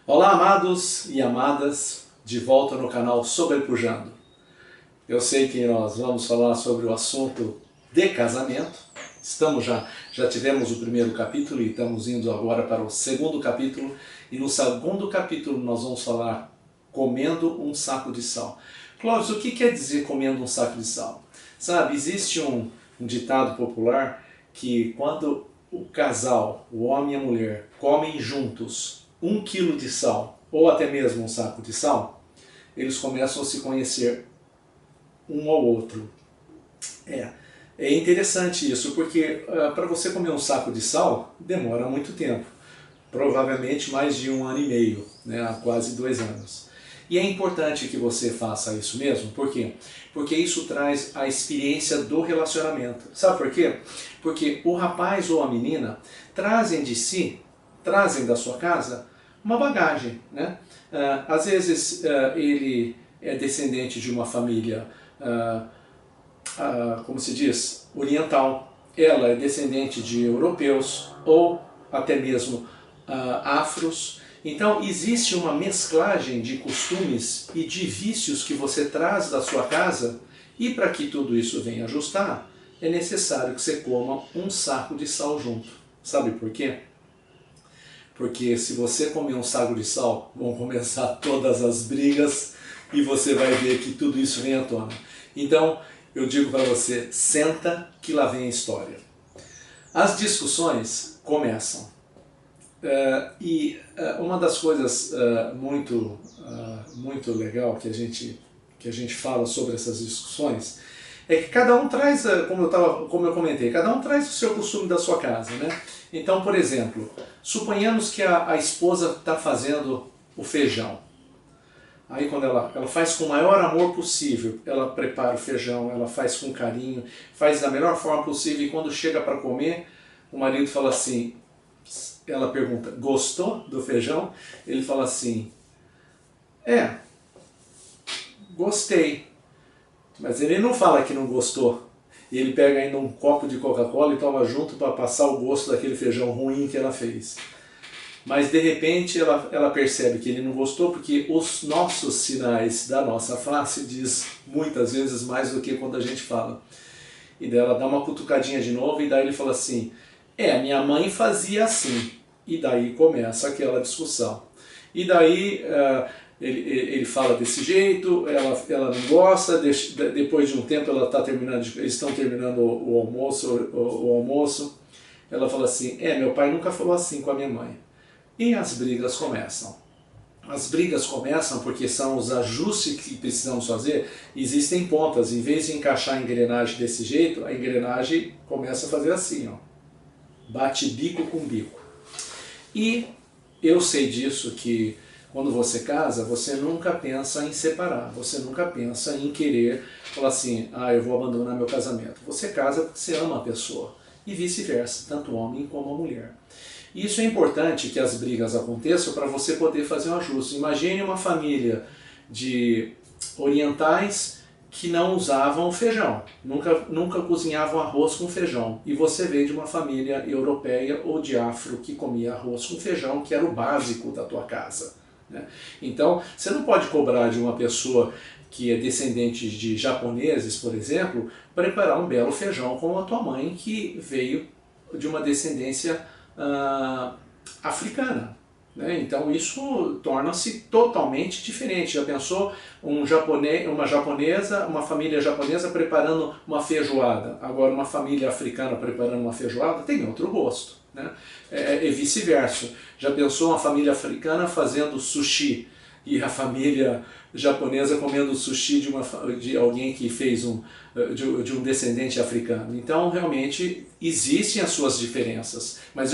Olá, amados e amadas, de volta no canal Sobrepujando. Eu sei que nós vamos falar sobre o assunto de casamento. Já tivemos o primeiro capítulo e estamos indo agora para o segundo capítulo. E no segundo capítulo nós vamos falar comendo um saco de sal. Clóvis, o que quer dizer comendo um saco de sal? Sabe, existe um ditado popular que quando o casal, o homem e a mulher, comem juntos 1 quilo de sal, ou até mesmo um saco de sal, eles começam a se conhecer um ao outro. É interessante isso, porque para você comer um saco de sal, demora muito tempo. Provavelmente mais de 1 ano e meio, né, há quase 2 anos. E é importante que você faça isso mesmo, por quê? Porque isso traz a experiência do relacionamento. Sabe por quê? Porque o rapaz ou a menina trazem de si, trazem da sua casa, uma bagagem, né? Às vezes ele é descendente de uma família, como se diz, oriental. Ela é descendente de europeus ou até mesmo afros. Então existe uma mesclagem de costumes e de vícios que você traz da sua casa, e para que tudo isso venha ajustar, é necessário que você coma um saco de sal junto. Sabe por quê? Porque se você comer um saco de sal, vão começar todas as brigas e você vai ver que tudo isso vem à tona. Então, eu digo para você, senta que lá vem a história. As discussões começam. Uma das coisas muito legal que a gente fala sobre essas discussões é que cada um traz, como eu comentei, cada um traz o seu costume da sua casa, né? Então, por exemplo, suponhamos que a esposa está fazendo o feijão. Aí quando ela faz com o maior amor possível, ela prepara o feijão, ela faz com carinho, faz da melhor forma possível, e quando chega para comer, o marido fala assim, ela pergunta, gostou do feijão? Ele fala assim, gostei. Mas ele não fala que não gostou. E ele pega ainda um copo de Coca-Cola e toma junto para passar o gosto daquele feijão ruim que ela fez. Mas de repente ela percebe que ele não gostou, porque os nossos sinais da nossa face diz muitas vezes mais do que quando a gente fala. E daí ela dá uma cutucadinha de novo e daí ele fala assim, minha mãe fazia assim. E daí começa aquela discussão. E daí ele fala desse jeito, ela não gosta, depois de um tempo eles estão terminando o almoço, ela fala assim, meu pai nunca falou assim com a minha mãe. E as brigas começam. As brigas começam porque são os ajustes que precisamos fazer. Existem pontas, em vez de encaixar a engrenagem desse jeito, a engrenagem começa a fazer assim, ó. Bate bico com bico. E eu sei disso que quando você casa, você nunca pensa em separar, você nunca pensa em querer falar assim, eu vou abandonar meu casamento. Você casa porque você ama a pessoa, e vice-versa, tanto o homem como a mulher. E isso é importante que as brigas aconteçam para você poder fazer um ajuste. Imagine uma família de orientais que não usavam feijão, nunca cozinhavam arroz com feijão, e você veio de uma família europeia ou de afro que comia arroz com feijão, que era o básico da tua casa. Então, você não pode cobrar de uma pessoa que é descendente de japoneses, por exemplo, preparar um belo feijão como a tua mãe, que veio de uma descendência africana. Então isso torna-se totalmente diferente. Já pensou uma família japonesa preparando uma feijoada, agora uma família africana preparando uma feijoada, tem outro gosto, né? E vice-versa. Já pensou uma família africana fazendo sushi e a família japonesa comendo sushi de alguém que fez de um descendente africano? Então realmente existem as suas diferenças, mas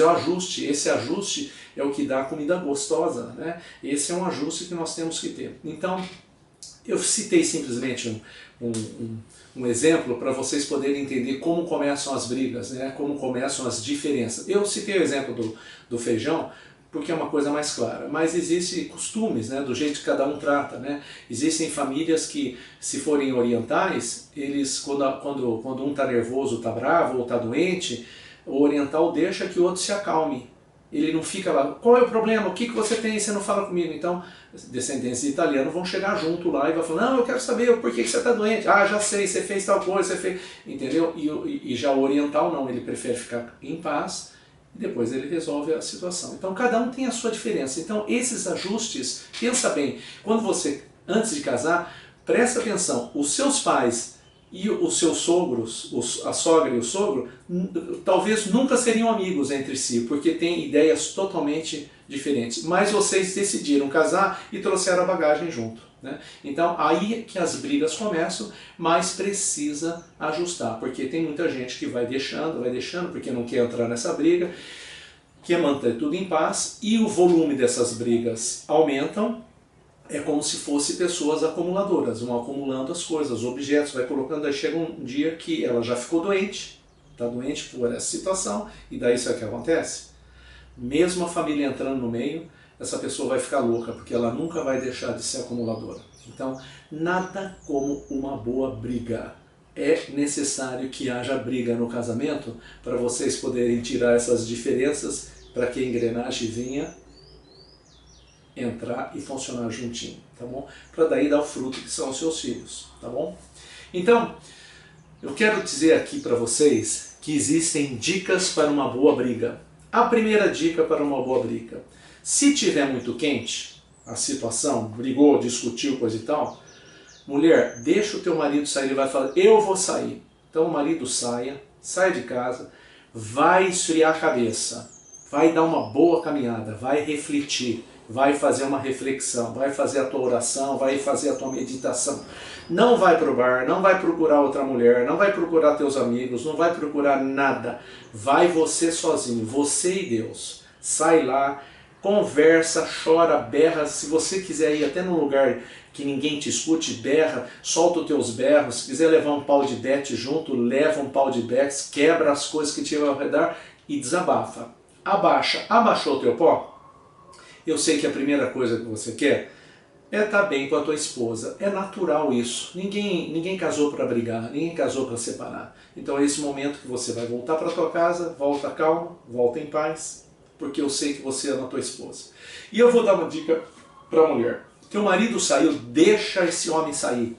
esse ajuste é o que dá a comida gostosa, né? Esse é um ajuste que nós temos que ter. Então eu citei simplesmente um exemplo para vocês poderem entender como começam as brigas, né? Como começam as diferenças. Eu citei o exemplo do feijão porque é uma coisa mais clara, mas existem costumes, né, do jeito que cada um trata, né? Existem famílias que, se forem orientais, eles, quando um está nervoso, está bravo ou está doente, o oriental deixa que o outro se acalme. Ele não fica lá, qual é o problema? O que você tem? Você não fala comigo. Então, descendentes de italiano vão chegar junto lá e vão falar, não, eu quero saber por que você está doente. Ah, já sei, você fez tal coisa, você fez... Entendeu? E já o oriental não, ele prefere ficar em paz e depois ele resolve a situação. Então, cada um tem a sua diferença. Então, esses ajustes, pensa bem, quando você, antes de casar, presta atenção, os seus pais e os seus sogros, a sogra e o sogro, talvez nunca seriam amigos entre si, porque têm ideias totalmente diferentes. Mas vocês decidiram casar e trouxeram a bagagem junto, né? Então aí que as brigas começam, mas precisa ajustar, porque tem muita gente que vai deixando, porque não quer entrar nessa briga, quer manter tudo em paz, e o volume dessas brigas aumentam. É como se fossem pessoas acumuladoras, vão acumulando as coisas, os objetos, vai colocando, aí chega um dia que ela já ficou doente, está doente por essa situação, e daí isso é o que acontece. Mesmo a família entrando no meio, essa pessoa vai ficar louca, porque ela nunca vai deixar de ser acumuladora. Então, nada como uma boa briga. É necessário que haja briga no casamento, para vocês poderem tirar essas diferenças, para que a engrenagem venha entrar e funcionar juntinho, tá bom? Para daí dar o fruto que são os seus filhos, tá bom? Então, eu quero dizer aqui para vocês que existem dicas para uma boa briga. A primeira dica para uma boa briga: se tiver muito quente a situação, brigou, discutiu, coisa e tal, mulher, deixa o teu marido sair, ele vai falar, eu vou sair. Então o marido sai de casa, vai esfriar a cabeça, vai dar uma boa caminhada, vai refletir, vai fazer uma reflexão, vai fazer a tua oração, vai fazer a tua meditação. Não vai para o bar, não vai procurar outra mulher, não vai procurar teus amigos, não vai procurar nada. Vai você sozinho, você e Deus. Sai lá, conversa, chora, berra. Se você quiser ir até num lugar que ninguém te escute, berra, solta os teus berros. Se quiser levar um pau de bete junto, leva um pau de bete, quebra as coisas que tiver ao redor e desabafa. Abaixa. Abaixou o teu pó? Eu sei que a primeira coisa que você quer é estar bem com a tua esposa. É natural isso. Ninguém casou para brigar, ninguém casou para separar. Então é esse momento que você vai voltar para a tua casa, volta calmo, volta em paz, porque eu sei que você ama a tua esposa. E eu vou dar uma dica para a mulher. Teu marido saiu, deixa esse homem sair.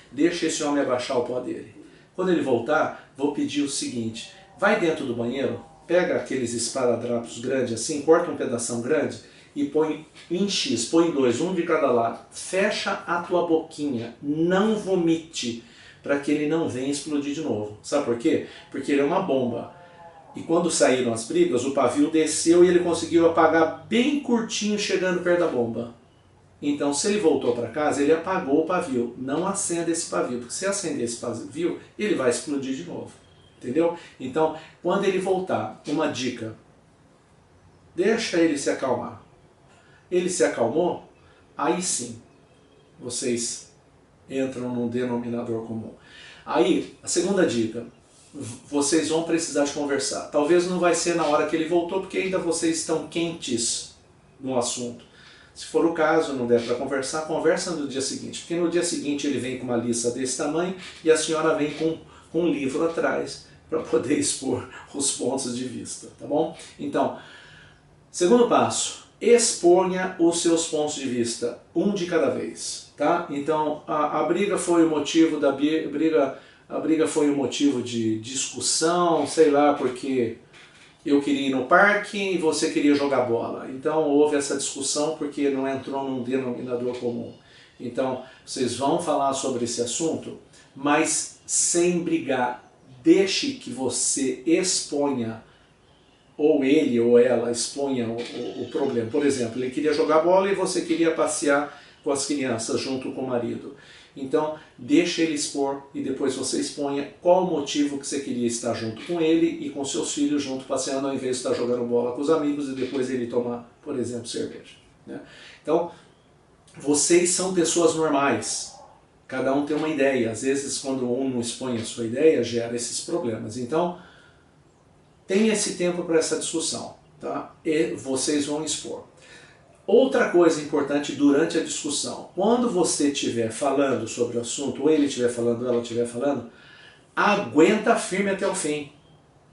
Deixa esse homem abaixar o pó dele. Quando ele voltar, vou pedir o seguinte, vai dentro do banheiro, pega aqueles esparadrapos grandes assim, corta um pedação grande, e põe em X, põe 2, um de cada lado. Fecha a tua boquinha, não vomite, para que ele não venha explodir de novo. Sabe por quê? Porque ele é uma bomba. E quando saíram as brigas, o pavio desceu e ele conseguiu apagar bem curtinho, chegando perto da bomba. Então, se ele voltou para casa, ele apagou o pavio. Não acenda esse pavio, porque se acender esse pavio, ele vai explodir de novo. Entendeu? Então, quando ele voltar, uma dica, deixa ele se acalmar. Ele se acalmou, aí sim, vocês entram num denominador comum. Aí, a segunda dica, vocês vão precisar de conversar. Talvez não vai ser na hora que ele voltou, porque ainda vocês estão quentes no assunto. Se for o caso, não der para conversar, conversa no dia seguinte. Porque no dia seguinte ele vem com uma lista desse tamanho e a senhora vem com um livro atrás para poder expor os pontos de vista, tá bom? Então, segundo passo, exponha os seus pontos de vista, um de cada vez, tá? Então, a briga foi o motivo da briga, a briga foi o motivo de discussão, sei lá, porque eu queria ir no parque e você queria jogar bola. Então, houve essa discussão porque não entrou num denominador comum. Então, vocês vão falar sobre esse assunto, mas sem brigar. Deixe que você exponha, ou ele ou ela exponha o problema. Por exemplo, ele queria jogar bola e você queria passear com as crianças junto com o marido. Então, deixa ele expor e depois você exponha qual o motivo que você queria estar junto com ele e com seus filhos junto passeando, ao invés de estar jogando bola com os amigos e depois ele tomar, por exemplo, cerveja, né? Então, vocês são pessoas normais. Cada um tem uma ideia. Às vezes, quando um não expõe a sua ideia, gera esses problemas. Então, tenha esse tempo para essa discussão, tá? E vocês vão expor. Outra coisa importante durante a discussão, quando você estiver falando sobre o assunto, ou ele estiver falando, ou ela estiver falando, aguenta firme até o fim.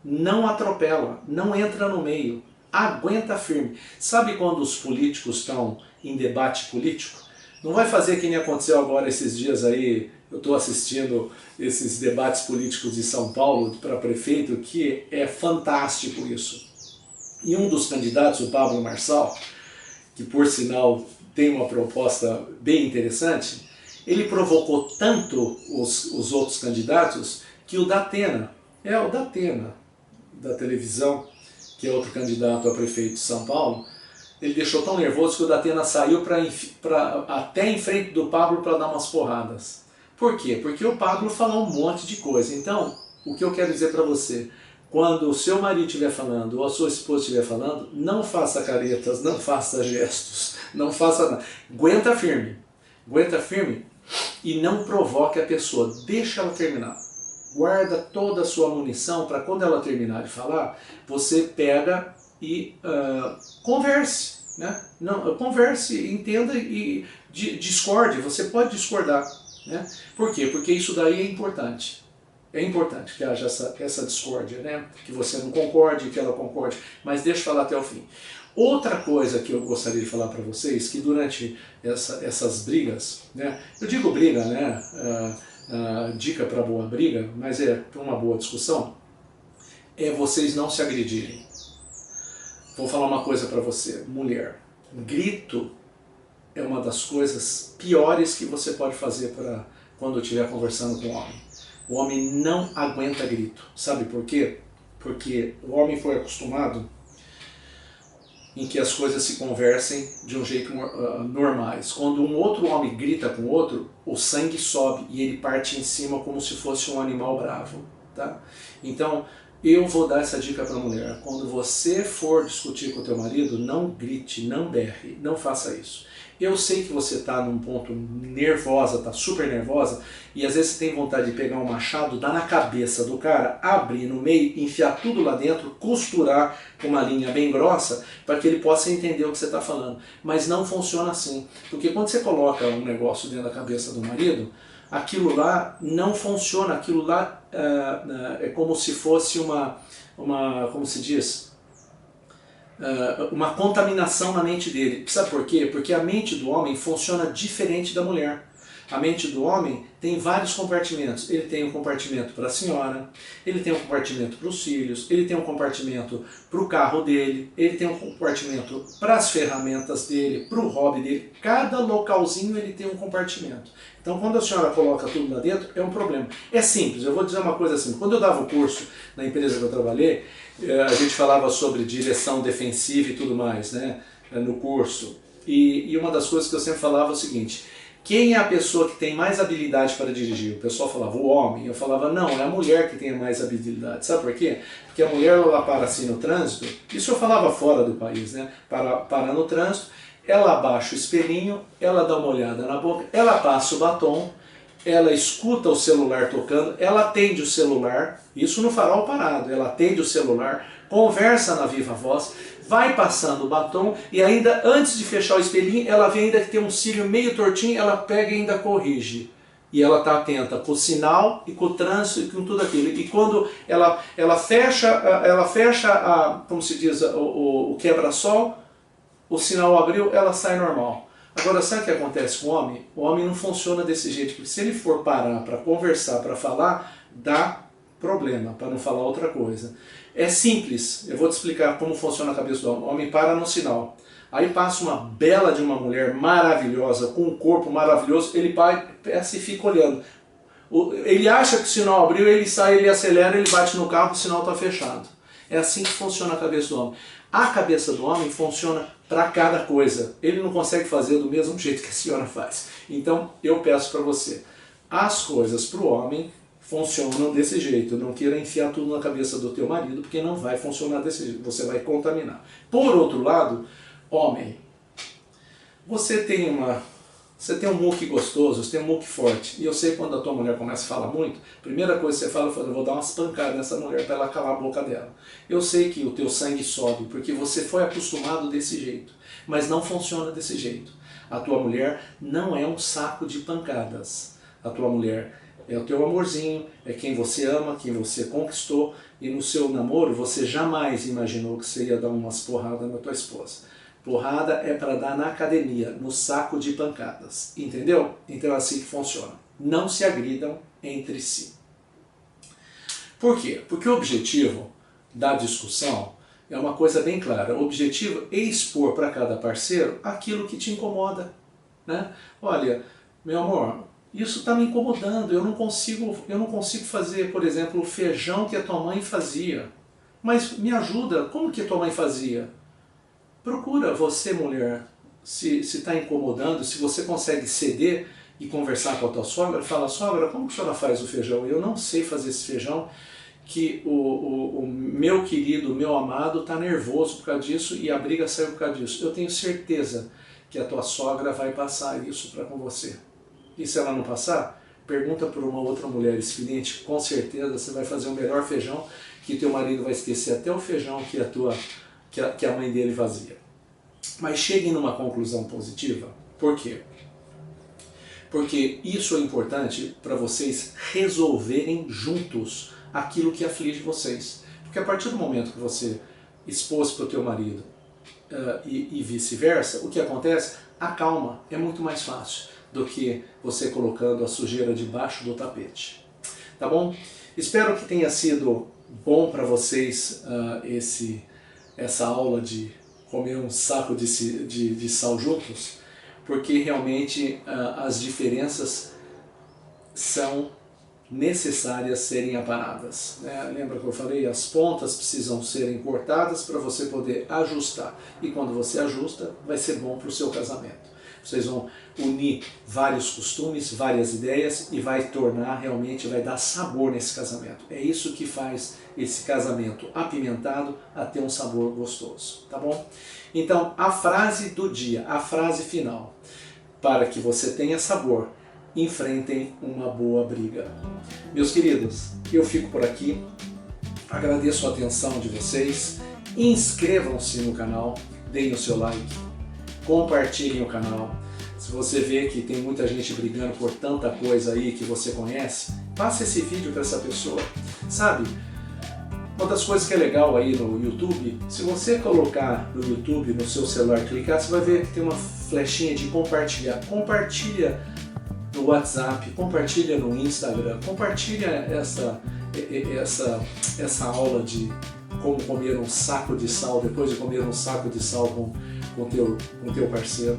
Não atropela, não entra no meio. aguenta firme. Sabe quando os políticos estão em debate político? Não vai fazer que nem aconteceu agora esses dias aí, eu estou assistindo esses debates políticos de São Paulo para prefeito, que é fantástico isso. E um dos candidatos, o Pablo Marçal, que por sinal tem uma proposta bem interessante, ele provocou tanto os outros candidatos que o Datena, da televisão, que é outro candidato a prefeito de São Paulo, ele deixou tão nervoso que o Datena saiu até em frente do Pablo para dar umas porradas. Por quê? Porque o Pablo falou um monte de coisa. Então, o que eu quero dizer para você, quando o seu marido estiver falando ou a sua esposa estiver falando, não faça caretas, não faça gestos, não faça nada. Aguenta firme e não provoque a pessoa, deixa ela terminar. Guarda toda a sua munição para quando ela terminar de falar, você pega e converse, né? Não, converse, entenda e discorde, você pode discordar, né? Por quê? Porque isso daí é importante. É importante que haja essa discórdia, né? Que você não concorde, que ela concorde, mas deixa eu falar até o fim. Outra coisa que eu gostaria de falar para vocês, que durante essas brigas, né? Eu digo briga, né? Dica para boa briga, mas é para uma boa discussão, é vocês não se agredirem. Vou falar uma coisa para você, mulher. Grito é uma das coisas piores que você pode fazer para quando estiver conversando com o homem. O homem não aguenta grito. Sabe por quê? Porque o homem foi acostumado em que as coisas se conversem de um jeito normais. Quando um outro homem grita com o outro, o sangue sobe e ele parte em cima como se fosse um animal bravo. Tá? Então, eu vou dar essa dica para a mulher. Quando você for discutir com o teu marido, não grite, não berre, não faça isso. Eu sei que você está num ponto nervosa, está super nervosa, e às vezes você tem vontade de pegar um machado, dar na cabeça do cara, abrir no meio, enfiar tudo lá dentro, costurar com uma linha bem grossa, para que ele possa entender o que você está falando. Mas não funciona assim, porque quando você coloca um negócio dentro da cabeça do marido, aquilo lá não funciona, aquilo lá é como se fosse como se diz? Uma contaminação na mente dele. Sabe por quê? Porque a mente do homem funciona diferente da mulher. A mente do homem tem vários compartimentos. Ele tem um compartimento para a senhora, ele tem um compartimento para os filhos, ele tem um compartimento para o carro dele, ele tem um compartimento para as ferramentas dele, para o hobby dele. Cada localzinho ele tem um compartimento. Então quando a senhora coloca tudo lá dentro, é um problema. É simples, eu vou dizer uma coisa assim. Quando eu dava o curso na empresa que eu trabalhei, a gente falava sobre direção defensiva e tudo mais, né, no curso. E uma das coisas que eu sempre falava é o seguinte: quem é a pessoa que tem mais habilidade para dirigir? O pessoal falava, o homem. Eu falava, não, é a mulher que tem mais habilidade. Sabe por quê? Porque a mulher, ela para assim no trânsito, isso eu falava fora do país, né? Para no trânsito, ela abaixa o espelhinho, ela dá uma olhada na boca, ela passa o batom, ela escuta o celular tocando, ela atende o celular, isso no farol parado, ela atende o celular, conversa na viva voz, vai passando o batom e ainda antes de fechar o espelhinho, ela vê ainda que tem um cílio meio tortinho, ela pega e ainda corrige. E ela está atenta com o sinal e com o trânsito e com tudo aquilo. E quando ela fecha como se diz, o quebra-sol, o sinal abriu, ela sai normal. Agora, sabe o que acontece com o homem? O homem não funciona desse jeito, porque se ele for parar para conversar, para falar, dá problema, para não falar outra coisa. É simples, eu vou te explicar como funciona a cabeça do homem. O homem para no sinal, aí passa uma bela de uma mulher maravilhosa, com um corpo maravilhoso, ele peça e fica olhando. Ele acha que o sinal abriu, ele sai, ele acelera, ele bate no carro, o sinal está fechado. É assim que funciona a cabeça do homem. A cabeça do homem funciona para cada coisa. Ele não consegue fazer do mesmo jeito que a senhora faz. Então, eu peço para você, as coisas para o homem funcionam desse jeito. Não queira enfiar tudo na cabeça do teu marido, porque não vai funcionar desse jeito. Você vai contaminar. Por outro lado, homem, você tem um muque gostoso, você tem um muque forte. E eu sei que quando a tua mulher começa a falar muito, a primeira coisa que você fala, eu vou dar umas pancadas nessa mulher para ela calar a boca dela. Eu sei que o teu sangue sobe, porque você foi acostumado desse jeito. Mas não funciona desse jeito. A tua mulher não é um saco de pancadas. A tua mulher é o teu amorzinho, é quem você ama, quem você conquistou, e no seu namoro você jamais imaginou que você ia dar umas porradas na tua esposa. Porrada é para dar na academia, no saco de pancadas, entendeu? Então é assim que funciona. Não se agridam entre si. Por quê? Porque o objetivo da discussão é uma coisa bem clara. O objetivo é expor para cada parceiro aquilo que te incomoda, né? Olha, meu amor, isso está me incomodando, eu não consigo fazer, por exemplo, o feijão que a tua mãe fazia. Mas me ajuda, como que a tua mãe fazia? Procura você, mulher, se está incomodando, se você consegue ceder e conversar com a tua sogra, fala, sogra, como que a senhora faz o feijão? Eu não sei fazer esse feijão, que o meu querido, meu amado está nervoso por causa disso e a briga saiu por causa disso. Eu tenho certeza que a tua sogra vai passar isso para com você. E se ela não passar, pergunta por uma outra mulher experiente, com certeza você vai fazer o melhor feijão, que teu marido vai esquecer até o feijão que a mãe dele fazia. Mas cheguem numa conclusão positiva. Por quê? Porque isso é importante para vocês resolverem juntos aquilo que aflige vocês. Porque a partir do momento que você expôs para o teu marido e vice-versa, o que acontece? Acalma, é muito mais fácil do que você colocando a sujeira debaixo do tapete. Tá bom? Espero que tenha sido bom para vocês essa aula de comer um saco de sal juntos, porque realmente as diferenças são necessárias serem aparadas, né? Lembra que eu falei? As pontas precisam serem cortadas para você poder ajustar. E quando você ajusta, vai ser bom para o seu casamento. Vocês vão unir vários costumes, várias ideias e vai dar sabor nesse casamento. É isso que faz esse casamento apimentado a ter um sabor gostoso, tá bom? Então, a frase do dia, a frase final, para que você tenha sabor, enfrentem uma boa briga. Meus queridos, eu fico por aqui, agradeço a atenção de vocês, inscrevam-se no canal, deem o seu like, compartilhem o canal. Se você vê que tem muita gente brigando por tanta coisa aí que você conhece, passe esse vídeo para essa pessoa. Sabe, uma das coisas que é legal aí no YouTube, se você colocar no YouTube, no seu celular, clicar, você vai ver que tem uma flechinha de compartilhar. Compartilha no WhatsApp, compartilha no Instagram, compartilha essa aula de como comer um saco de sal, depois de comer um saco de sal com teu parceiro.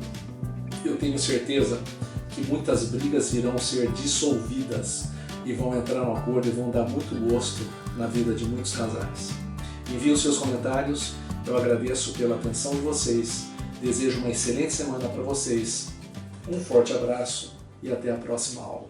Eu tenho certeza que muitas brigas irão ser dissolvidas e vão entrar no acordo e vão dar muito gosto na vida de muitos casais. Envie os seus comentários, eu agradeço pela atenção de vocês, desejo uma excelente semana para vocês, um forte abraço e até a próxima aula.